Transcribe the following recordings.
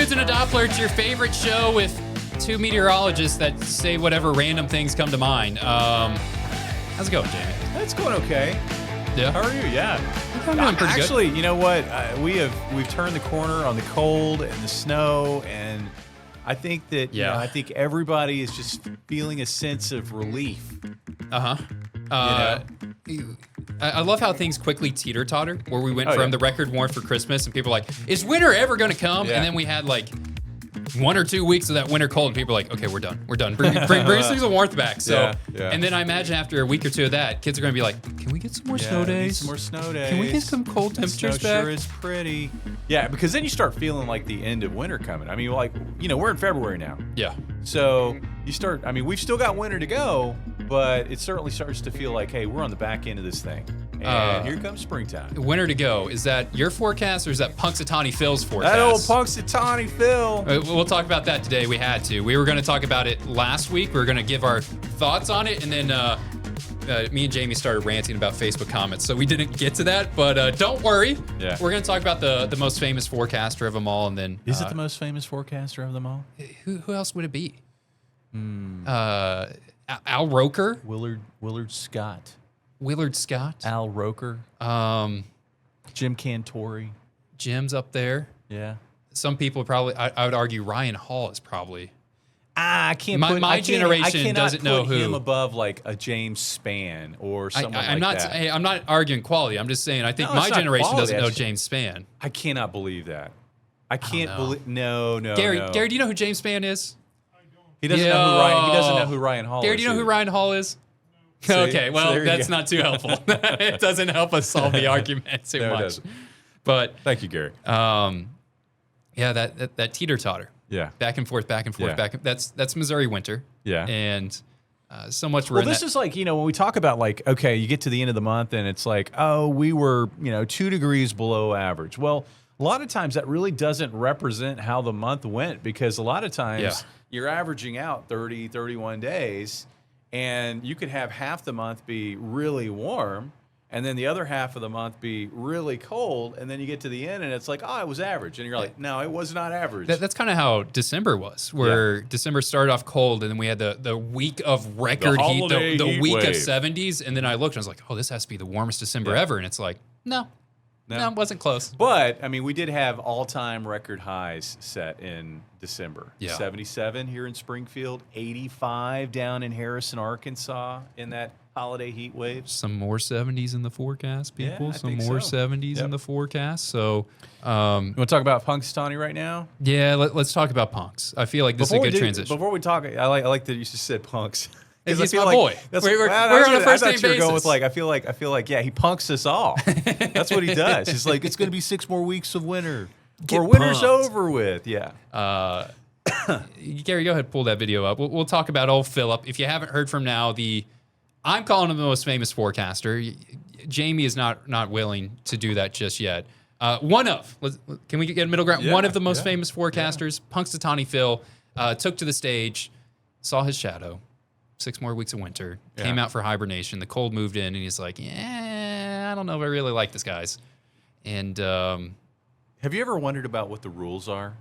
Birds in a Doppler. It's your favorite show with two meteorologists that say whatever random things come to mind. How's it going, Jamie? It's going okay. Yeah. How are you? Yeah. I'm doing pretty good. Actually, you know what? We've turned the corner on the cold and the snow, and I think that I think everybody is just feeling a sense of relief. I love how things quickly teeter-totter, where we went from the record warm for Christmas, and people were like, is winter ever going to come? And then we had like 1 or 2 weeks of that winter cold, and people are like, okay, we're done. Bring some warmth back. So, and then I imagine after a week or two of that, kids are going to be like, can we get some more snow days? Some more snow days. Can we get some cold temperatures back? Sure is pretty. Yeah, because then you start feeling like the end of winter coming. I mean, like, we're in February now. Yeah. So you start, we've still got winter to go, but it certainly starts to feel like, hey, we're on the back end of this thing. And here comes springtime. Winter to go. Is that your forecast, or is that Punxsutawney Phil's forecast? That old Punxsutawney Phil. We'll talk about that today. We had to. We were going to talk about it last week. We were going to give our thoughts on it, and then me and Jamie started ranting about Facebook comments, so we didn't get to that. But don't worry. Yeah. We're going to talk about the most famous forecaster of them all, and then is it the most famous forecaster of them all? Who else would it be? Al Roker, Willard Scott. Willard Scott, Al Roker, Jim Cantori. Jim's up there. Yeah. Some people probably, I would argue Ryan Hall is probably. I can't. My generation doesn't know who. Him above like a James Spann or someone that. I'm not arguing quality. I'm just saying I think my generation doesn't know James Spann. I cannot believe that. I can't believe. No. Gary, do you know who James Spann is? He doesn't know who Ryan. He doesn't know who Ryan Hall is. Gary, do you know who Ryan Hall is? Okay, well, that's not too helpful. It doesn't help us solve the argument too much. It doesn't. But thank you, Gary. Yeah, that teeter-totter. Yeah. Back and forth, back and forth, back. That's Missouri winter. Yeah. And so much. Well, this is like, when we talk about like, okay, you get to the end of the month and it's like, oh, we were, 2 degrees below average. Well, a lot of times that really doesn't represent how the month went, because a lot of times you're averaging out 30, 31 days, and you could have half the month be really warm, and then the other half of the month be really cold, and then you get to the end and it's like, oh, it was average. And you're like, no, it was not average. That's kind of how December was, where December started off cold, and then we had the week of record heat, the week of 70s, and then I looked and I was like, oh, this has to be the warmest December ever. And it's like, no, it wasn't close. But, we did have all-time record highs set in December. Yeah. 77 here in Springfield, 85 down in Harrison, Arkansas in that holiday heat wave. Some more 70s in the forecast, people. Yeah, Some more 70s in the forecast. So, you want to talk about Punxsutawney right now? Yeah, let's talk about punks. I feel like this is a good transition. Before we talk, I like that you just said punks. He's my boy. We're on a first name basis. Going with I feel like, he punks us all. That's what he does. He's like, it's going to be 6 more weeks of winter. Winter's over with. Yeah. Gary, go ahead, pull that video up. We'll talk about old Philip. If you haven't heard from now, I'm calling him the most famous forecaster. Jamie is not willing to do that just yet. Can we get a middle ground? Yeah, one of the most famous forecasters, Punxsutawney Phil, took to the stage, saw his shadow. 6 more weeks of winter, came out for hibernation. The cold moved in, and he's like, I don't know if I really like this, guys. And have you ever wondered about what the rules are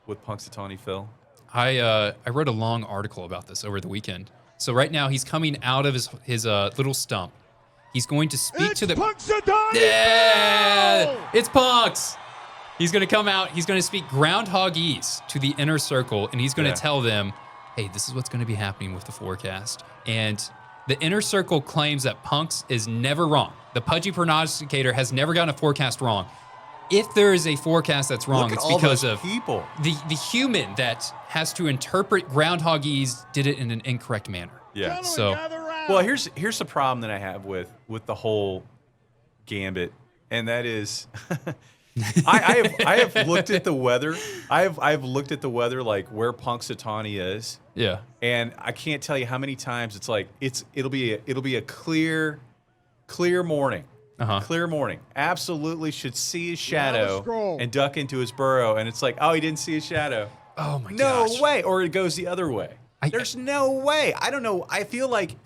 with Punxsutawney Phil? I wrote a long article about this over the weekend. So right now, he's coming out of his little stump. He's going to speak to the Punxsutawney! Yeah! It's Punx! He's going to come out. He's going to speak groundhogese to the inner circle, and he's going to tell them, hey, this is what's going to be happening with the forecast. And the inner circle claims that Punx is never wrong. The pudgy prognosticator has never gotten a forecast wrong. If there is a forecast that's wrong, it's because of people. The human that has to interpret groundhogese did it in an incorrect manner. Yeah. So, well, here's the problem that I have with the whole gambit, and that is I have looked at the weather. I've looked at the weather, like where Punxsutawney is. Yeah. And I can't tell you how many times it's like it'll be a clear morning. Clear morning. Absolutely should see his shadow and duck into his burrow, and it's like, oh, he didn't see his shadow. Oh my gosh. No way. Or it goes the other way. There's no way. I don't know. I feel like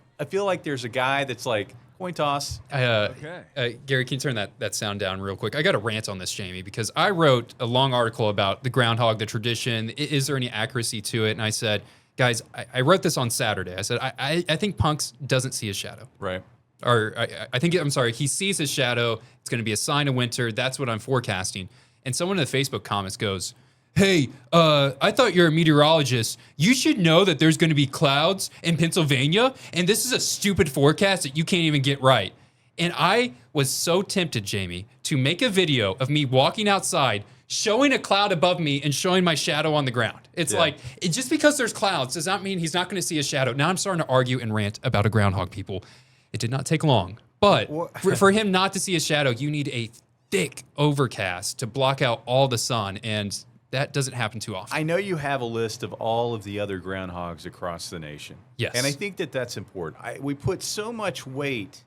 there's a guy that's like Coin toss. Gary, can you turn that sound down real quick? I got a rant on this, Jamie, because I wrote a long article about the groundhog, the tradition. Is there any accuracy to it? And I said, guys, I wrote this on Saturday. I said, I think Punks doesn't see his shadow. Right. Or I'm sorry, he sees his shadow. It's going to be a sign of winter. That's what I'm forecasting. And someone in the Facebook comments goes, hey, I thought you're a meteorologist. You should know that there's going to be clouds in Pennsylvania, and this is a stupid forecast that you can't even get right. And I was so tempted, Jamie, to make a video of me walking outside, showing a cloud above me and showing my shadow on the ground. It's like, just because there's clouds does not mean he's not going to see a shadow. Now I'm starting to argue and rant about a groundhog, people. It did not take long. But for him not to see a shadow, you need a thick overcast to block out all the sun, and that doesn't happen too often. I know you have a list of all of the other groundhogs across the nation. Yes. And I think that that's important. We put so much weight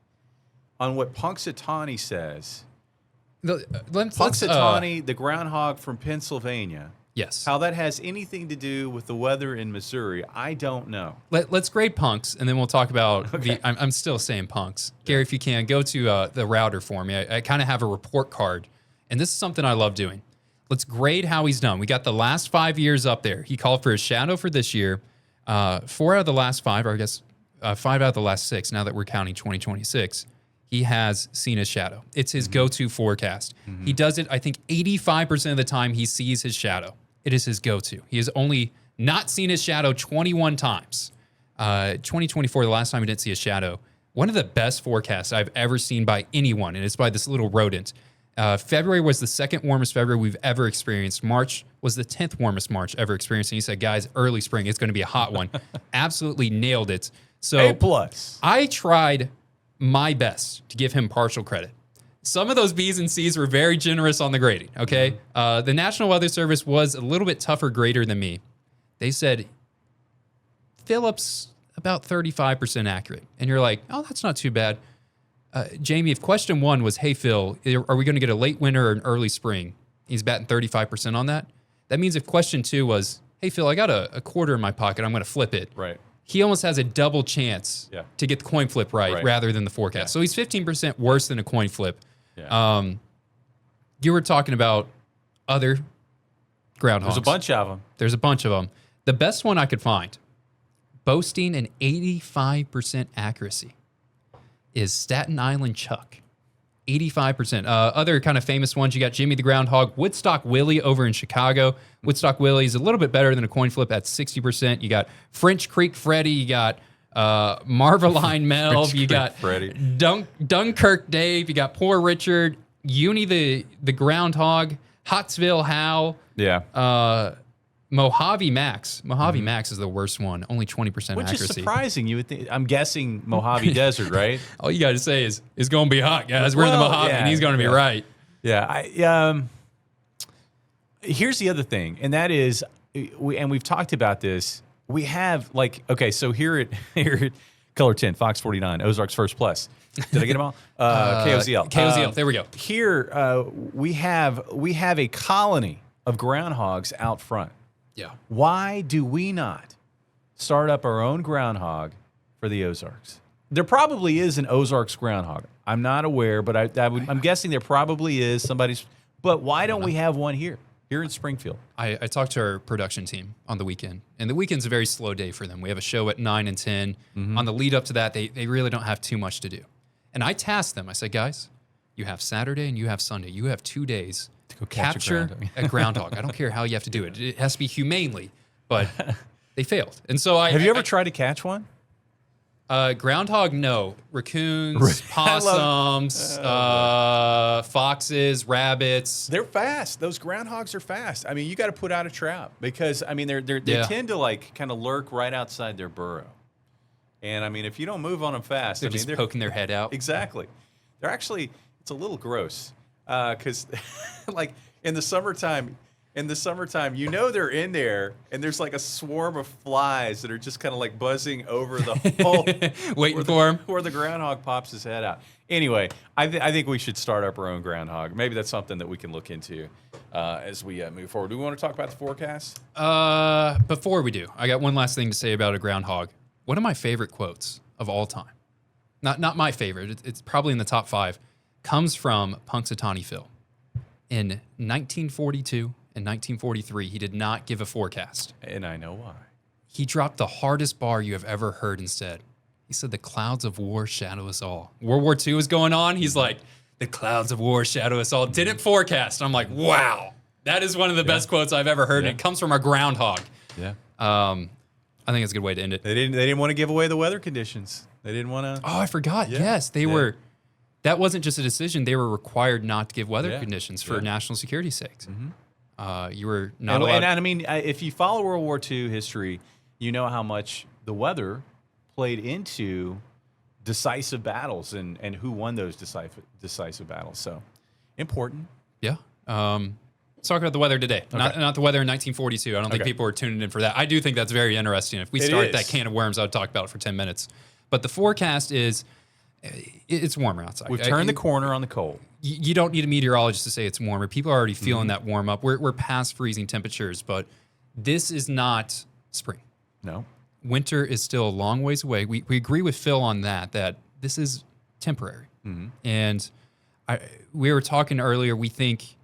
on what Punxsutawney says. Punxsutawney, the groundhog from Pennsylvania. Yes. How that has anything to do with the weather in Missouri, I don't know. Let's grade Punks, and then we'll talk about I'm still saying Punks. Gary, if you can, go to the router for me. I kind of have a report card, and this is something I love doing. Let's grade how he's done. We got the last 5 years up there. He called for his shadow for this year. 4 out of the last 5, or I guess 5 out of the last 6, now that we're counting 2026, he has seen his shadow. It's his go-to forecast. He does it, I think, 85% of the time he sees his shadow. It is his go-to. He has only not seen his shadow 21 times. 2024, the last time he didn't see a shadow. One of the best forecasts I've ever seen by anyone, and it's by this little rodent. February was the second warmest February we've ever experienced. March was the 10th warmest March ever experienced. And he said, guys, early spring, it's going to be a hot one. Absolutely nailed it. So A+. I tried my best to give him partial credit. Some of those B's and C's were very generous on the grading, okay? The National Weather Service was a little bit tougher grader than me. They said, Phillips, about 35% accurate. And you're like, oh, that's not too bad. Jamie, if question 1 was, hey, Phil, are we going to get a late winter or an early spring? He's batting 35% on that. That means if question 2 was, hey, Phil, I got a quarter in my pocket, I'm going to flip it. Right. He almost has a double chance to get the coin flip right rather than the forecast. So he's 15% worse than a coin flip. Yeah. You were talking about other groundhogs. There's a bunch of them. There's a bunch of them. The best one I could find, boasting an 85% accuracy, is Staten Island Chuck. 85%. Other kind of famous ones, you got Jimmy the Groundhog, Woodstock Willie over in Chicago. Woodstock Willie is a little bit better than a coin flip at 60%. You got French Creek Freddy. You got Marveline Melv. You got Dunkirk Dave. You got Poor Richard. Uni the Groundhog. Hotsville Hal. Yeah. Mojave Max. Mojave Max is the worst one. Only 20% accuracy. Which is surprising. You would think. I'm guessing Mojave Desert, right? All you got to say is it's going to be hot, guys. We're in the Mojave, and he's going to be right. Yeah. Here's the other thing, and that is, we've talked about this. We have so here at Color 10, Fox 49, Ozarks First Plus. Did I get them all? KOZL. KOZL. There we go. Here we have a colony of groundhogs out front. Yeah. Why do we not start up our own groundhog for the Ozarks? There probably is an Ozarks groundhog. I'm not aware, but I'm guessing there probably is somebody's. But why don't we have one here in Springfield? I talked to our production team on the weekend, and the weekend's a very slow day for them. We have a show at 9 and 10. On the lead up to that, they really don't have too much to do. And I tasked them. I said, guys, you have Saturday and you have Sunday. You have 2 days. Go capture a groundhog. I don't care how you have to do it. It has to be humanely, but they failed. And so have you ever tried to catch one? Groundhog, no. Raccoons, possums, foxes, rabbits. They're fast. Those groundhogs are fast. I mean, you got to put out a trap because they tend to kind of lurk right outside their burrow. And I mean, if you don't move on them fast, they're just poking their head out. Exactly. They're actually, it's a little gross. Because in the summertime, they're in there, and there's like a swarm of flies that are just kind of buzzing over the hole, waiting for him, where the groundhog pops his head out. Anyway, I think we should start up our own groundhog. Maybe that's something that we can look into as we move forward. Do we want to talk about the forecast? Before we do, I got one last thing to say about a groundhog. One of my favorite quotes of all time. not my favorite. It's probably in the top 5. Comes from Punxsutawney Phil. In 1942 and 1943, he did not give a forecast. And I know why. He dropped the hardest bar you have ever heard instead. He said, the clouds of war shadow us all. World War II is going on. He's like, the clouds of war shadow us all. Didn't forecast. I'm like, wow. That is one of the best quotes I've ever heard. And it comes from a groundhog. Yeah. I think it's a good way to end it. They didn't want to give away the weather conditions. They didn't want to. Oh, I forgot. Yeah. Yes, they were. That wasn't just a decision. They were required not to give weather conditions for Yeah. national security's sakes. You were not And, allowed. and I mean, if you follow World War II history, you know how much the weather played into decisive battles and who won those decisive battles. So important. Yeah. Let's talk about the weather today, not the weather in 1942. I don't think people are tuning in for that. I do think that's very interesting. If we start that can of worms, I would talk about it for 10 minutes. But the forecast is, it's warmer outside. We've turned the corner on the cold. You don't need a meteorologist to say it's warmer. People are already feeling that warm up. We're past freezing temperatures, but this is not spring. No. Winter is still a long ways away. We agree with Phil on that this is temporary. And we were talking earlier, we think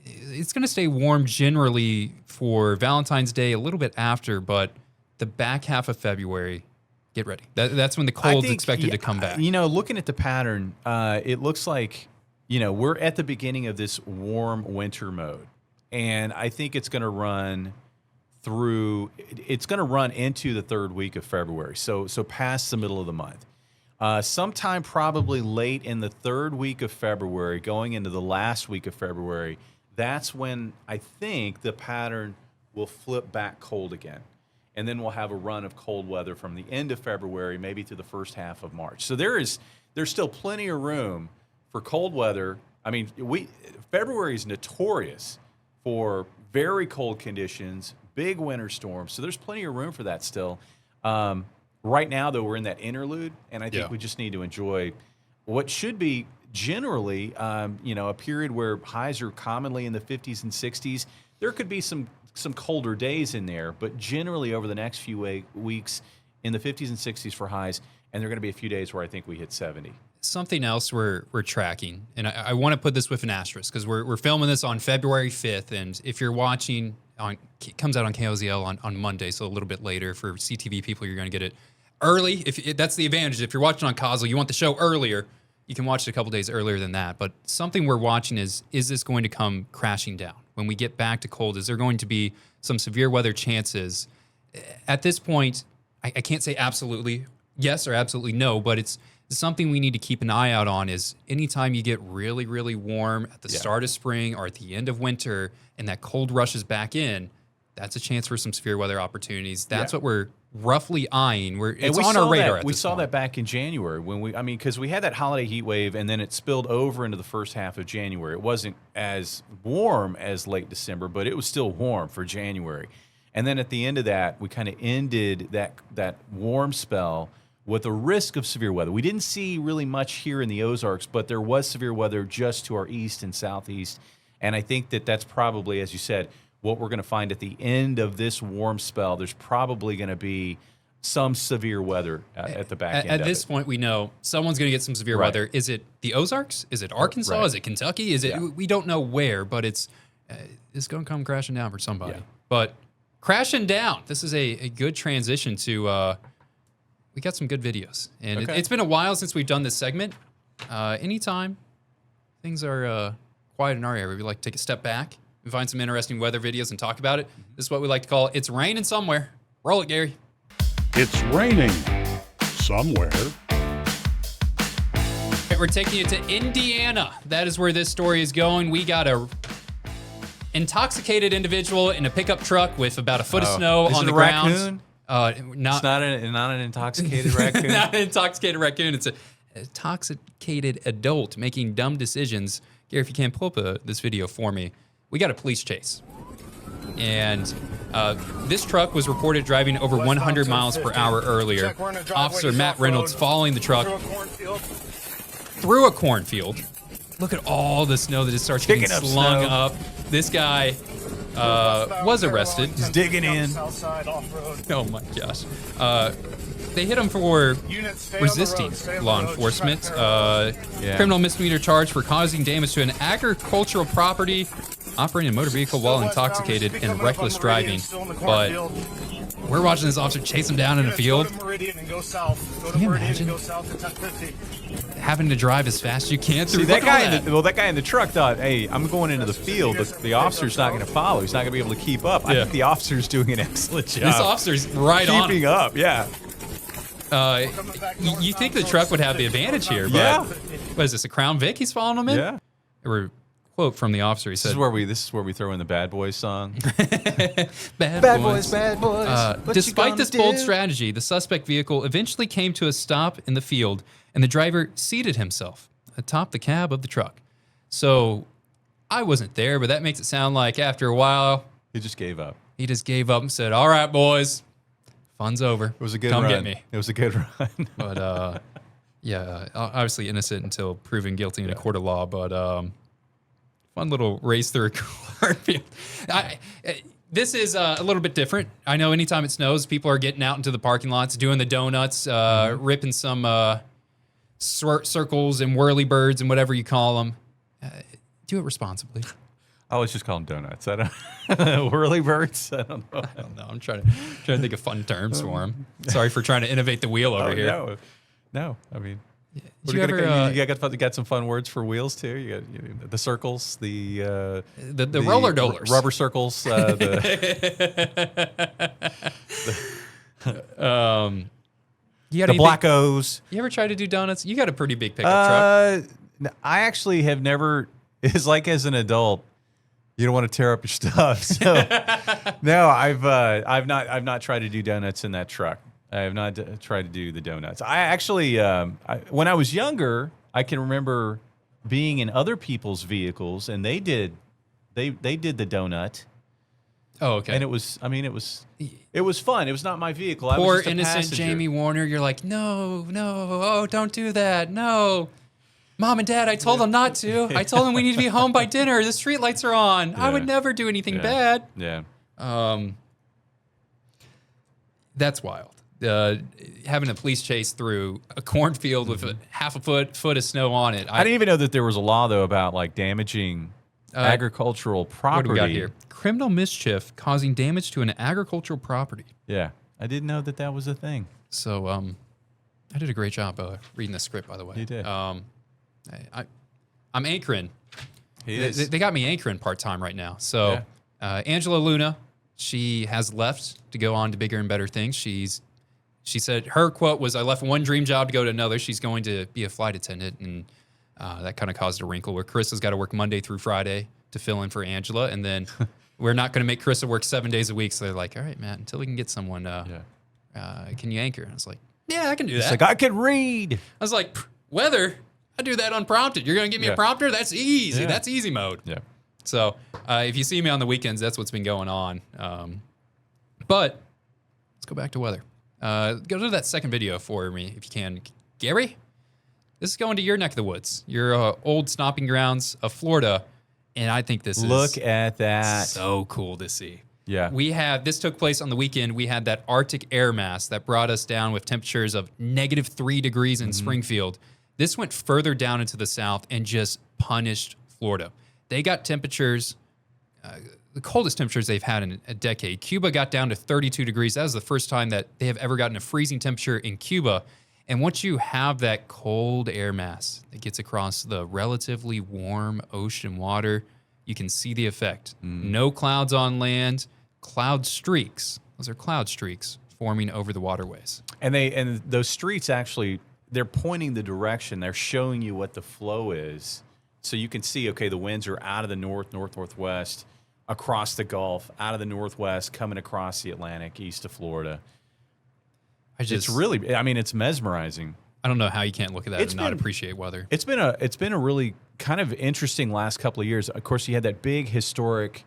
it's going to stay warm generally for Valentine's Day, a little bit after, but the back half of February, get ready. That's when the cold's expected to come back. You know, looking at the pattern, it looks like, we're at the beginning of this warm winter mode. And I think it's going to run into the 3rd week of February. So past the middle of the month. Sometime probably late in the 3rd week of February, going into the last week of February, that's when I think the pattern will flip back cold again. And then we'll have a run of cold weather from the end of February, maybe to the first half of March. So there's still plenty of room for cold weather. I mean, February is notorious for very cold conditions, big winter storms. So there's plenty of room for that still. Right now, though, we're in that interlude, and I think we just need to enjoy what should be generally, a period where highs are commonly in the 50s and 60s. There could be some colder days in there, but generally over the next few weeks in the 50s and 60s for highs, and there are going to be a few days where I think we hit 70. Something else we're tracking, and I want to put this with an asterisk because we're filming this on February 5th, and if you're watching, it comes out on KOZL on Monday, so a little bit later. For CTV people, you're going to get it early. That's the advantage. If you're watching on KOZL, you want the show earlier, you can watch it a couple days earlier than that. But something we're watching is this going to come crashing down? When we get back to cold, is there going to be some severe weather chances? At this point, I can't say absolutely yes or absolutely no, but it's something we need to keep an eye out on. Is anytime you get really, really warm at the start of spring or at the end of winter and that cold rushes back in, that's a chance for some severe weather opportunities. That's what we're roughly eyeing. It's on our radar. We saw that back in January because we had that holiday heat wave and then it spilled over into the first half of January. It wasn't as warm as late December, but it was still warm for January. And then at the end of that, we kind of ended that warm spell with a risk of severe weather. We didn't see really much here in the Ozarks, but there was severe weather just to our east and southeast. And I think that's probably, as you said, what we're going to find at the end of this warm spell. There's probably going to be some severe weather at the back end. At this point, we know someone's going to get some severe weather. Is it the Ozarks? Is it Arkansas? Is it Kentucky? Is it? We don't know where, but it's going to come crashing down for somebody. Yeah. But crashing down. This is a good transition to. We got some good videos, and it's been a while since we've done this segment. Anytime things are quiet in our area, we like to take a step back and find some interesting weather videos and talk about it. This is what we like to call It's Raining Somewhere. Roll it, Gary. It's raining somewhere. We're taking you to Indiana. That is where this story is going. We got a intoxicated individual in a pickup truck with about a foot of snow on the ground. Raccoon? It's not an intoxicated raccoon. Not an intoxicated raccoon. It's an intoxicated adult making dumb decisions. Gary, if you can pull up this video for me. We got a police chase. And this truck was reported driving over 100 miles per hour earlier. Officer Matt Reynolds following the truck through a cornfield. Look at all the snow that just starts getting slung up. This guy was arrested. He's digging in. Oh my gosh. they hit him for resisting law enforcement. Criminal misdemeanor charge for causing damage to an agricultural property, operating a motor vehicle while intoxicated, and reckless driving. But we're watching this officer chase him down in a field. Can you imagine having to drive as fast as you can through that guy? That guy in the truck thought, "Hey, I'm going into the field. The officer's not going to follow. He's not going to be able to keep up." I think the officer's doing an excellent job. This officer's right on keeping up. Yeah. You think the truck would have the advantage here? But what is this? A Crown Vic? He's following him in. Yeah. Or quote from the officer. He said, "This is where we throw in the Bad Boys song." Bad boys. What Despite this bold strategy, the suspect vehicle eventually came to a stop in the field, and the driver seated himself atop the cab of the truck. So I wasn't there, but that makes it sound like after a while, he just gave up. He just gave up and said, "All right, boys, fun's over. It was a good Come run. get me." It was a good run. But obviously innocent until proven guilty in a court of law. But fun little race through a cornfield. This is a little bit different. I know anytime it snows, people are getting out into the parking lots, doing the donuts, ripping some circles and whirly birds and whatever you call them. Do it responsibly. I always just call them donuts. I don't whirly birds. I don't know. I don't know. I'm trying to think of fun terms for them. Sorry for trying to innovate the wheel over here. No. I mean, Did you ever, you got some fun words for wheels too. You got the circles, the roller dolers, rubber circles. You got the black O's. You ever try to do donuts? You got a pretty big pickup truck. I actually have never. It's like as an adult, you don't want to tear up your stuff. So no, I've not tried to do donuts in that truck. I have not tried to do the donuts. I actually, when I was younger, I can remember being in other people's vehicles, and they did the donut. Oh, okay. And it was fun. It was not my vehicle. I Poor was just a innocent passenger. Jamie Warner. You're like, no, oh, don't do that, no. Mom and Dad, I told them not to. I told them we need to be home by dinner. The streetlights are on. I would never do anything bad. Yeah. That's wild. Having a police chase through a cornfield with half a foot of snow on it. I didn't even know that there was a law though about like damaging agricultural property. What do we got here? Criminal mischief causing damage to an agricultural property. Yeah, I didn't know that was a thing. So I did a great job reading the script, by the way. You did. I'm anchoring. They got me anchoring part-time right now. So Angela Luna, she has left to go on to bigger and better things. She said her quote was, "I left one dream job to go to another." She's going to be a flight attendant, and that kind of caused a wrinkle where Chris has got to work Monday through Friday to fill in for Angela, and then we're not going to make Krista work 7 days a week. So they're like, "All right, Matt, until we can get someone, can you anchor?" And I was like, "Yeah, I can do that." It's like, I can read. I was like, "Weather, I do that unprompted. You're going to give me a prompter? That's easy. Yeah. That's easy mode." Yeah. So if you see me on the weekends, that's what's been going on. But let's go back to weather. Go to that second video for me, if you can. Gary, this is going to your neck of the woods, your old stomping grounds of Florida, and I think this Look at that. So cool to see. Yeah. This took place on the weekend. We had that Arctic air mass that brought us down with temperatures of -3 degrees in Springfield. This went further down into the south and just punished Florida. They got temperatures, the coldest temperatures they've had in a decade. Cuba got down to 32 degrees. That was the first time that they have ever gotten a freezing temperature in Cuba. And once you have that cold air mass that gets across the relatively warm ocean water, you can see the effect. No clouds on land, cloud streaks. Those are cloud streaks forming over the waterways. And those streets actually, they're pointing the direction. They're showing you what the flow is. So you can see, okay, the winds are out of the northwest, across the Gulf, out of the northwest, coming across the Atlantic, east of Florida. It's really, I mean, it's mesmerizing. I don't know how you can't look at that and not appreciate weather. It's been a really kind of interesting last couple of years. Of course, you had that big historic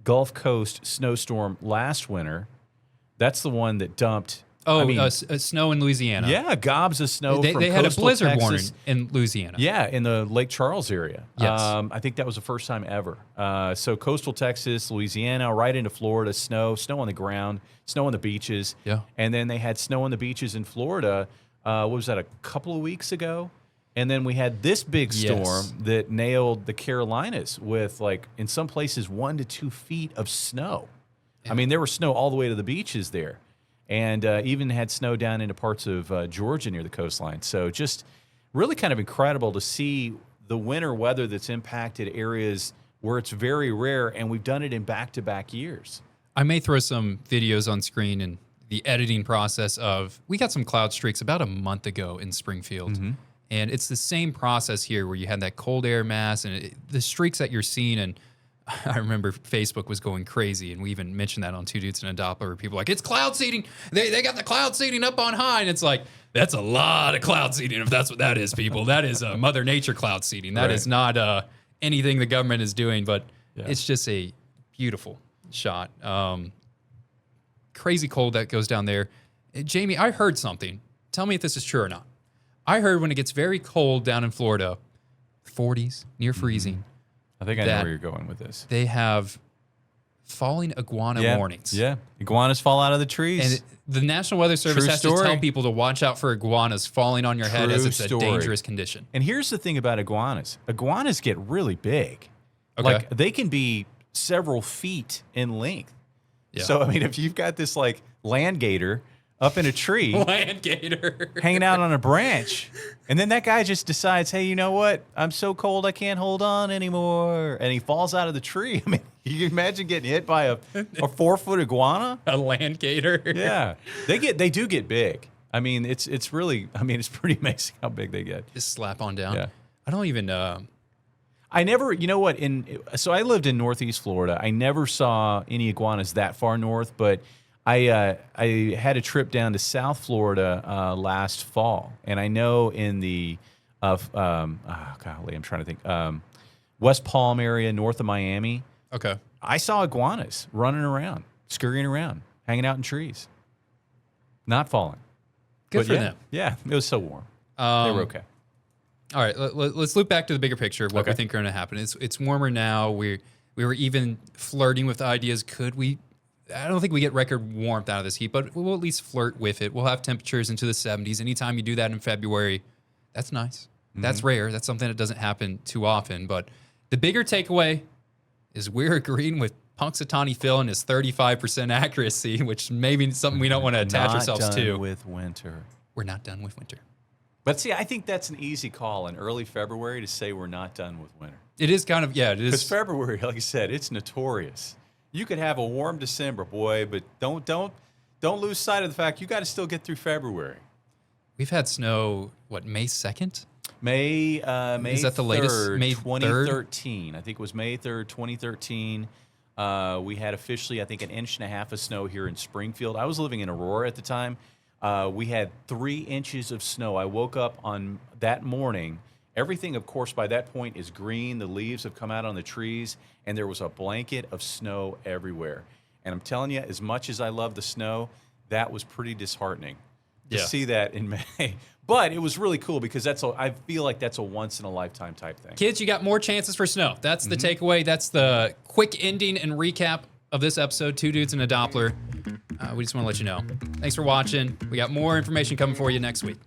Gulf Coast snowstorm last winter. That's the one that dumped Oh, I mean, snow in Louisiana. yeah, gobs of snow. They from had a coastal blizzard Texas. warning in Louisiana. Yeah, in the Lake Charles area. Yes. I think that was the first time ever. So coastal Texas, Louisiana, right into Florida, snow on the ground, snow on the beaches. Yeah. And then they had snow on the beaches in Florida, what was that, a couple of weeks ago? And then we had this big storm that nailed the Carolinas with, like, in some places, 1 to 2 feet of snow. Yeah. I mean, there was snow all the way to the beaches there. And even had snow down into parts of Georgia near the coastline. So just really kind of incredible to see the winter weather that's impacted areas where it's very rare, and we've done it in back-to-back years. I may throw some videos on screen and the editing process of, we got some cloud streaks about a month ago in Springfield. Mm-hmm. And it's the same process here where you had that cold air mass and the streaks that you're seeing. And I remember Facebook was going crazy, and we even mentioned that on Two Dudes and a Doppler, where people were like, it's cloud seeding. They got the cloud seeding up on high. And it's like, that's a lot of cloud seeding if that's what that is, people. That is Mother Nature cloud seeding. That is not anything the government is doing, but it's just a beautiful shot. Crazy cold that goes down there. Jamie, I heard something. Tell me if this is true or not. I heard when it gets very cold down in Florida, 40s, near freezing, I think I know where you're going with this. they have falling iguana warnings. Yeah, iguanas fall out of the trees. And the National Weather Service has to tell people to watch out for iguanas falling on your head as it's a dangerous condition. And here's the thing about iguanas. Iguanas get really big. Okay. Like, they can be several feet in length. Yeah. So, I mean, if you've got this, like, land gator up in a tree, Land gator. hanging out on a branch, and then that guy just decides, hey, you know what? I'm so cold I can't hold on anymore. And he falls out of the tree. I mean, you can imagine getting hit by a 4-foot iguana? A land gator. Yeah. They do get big. I mean, it's really, I mean, it's pretty amazing how big they get. Just slap on down. Yeah. I don't even I never, you know what, so I lived in Northeast Florida. I never saw any iguanas that far north, but I had a trip down to South Florida last fall, and I know in the golly, I'm trying to think, West Palm area, north of Miami. Okay. I saw iguanas running around, scurrying around, hanging out in trees, not falling. Good for them. Yeah, it was so warm. They were okay. All right, let's loop back to the bigger picture of what we think are going to happen. It's warmer now. We were even flirting with ideas. Could we? I don't think we get record warmth out of this heat, but we'll at least flirt with it. We'll have temperatures into the 70s. Anytime you do that in February, that's nice. Mm-hmm. That's rare. That's something that doesn't happen too often. But the bigger takeaway is we're agreeing with Punxsutawney Phil and his 35% accuracy, which maybe something we don't want to attach ourselves to. Not done with winter. We're not done with winter. But see, I think that's an easy call in early February to say we're not done with winter. It is kind of, it is. Because February, like I said, it's notorious. You could have a warm December, boy, but don't lose sight of the fact you got to still get through February. We've had snow, May 2nd? May is that the 3rd, latest? May 2013. 3rd? I think it was May 3rd, 2013. We had officially, I think, 1.5 inches of snow here in Springfield. I was living in Aurora at the time. We had 3 inches of snow. I woke up on that morning. Everything, of course, by that point is green. The leaves have come out on the trees, and there was a blanket of snow everywhere. And I'm telling you, as much as I love the snow, that was pretty disheartening to see that in May. But it was really cool because I feel like that's a once-in-a-lifetime type thing. Kids, you got more chances for snow. That's the takeaway. That's the quick ending and recap of this episode, Two Dudes and a Doppler. We just want to let you know. Thanks for watching. We got more information coming for you next week.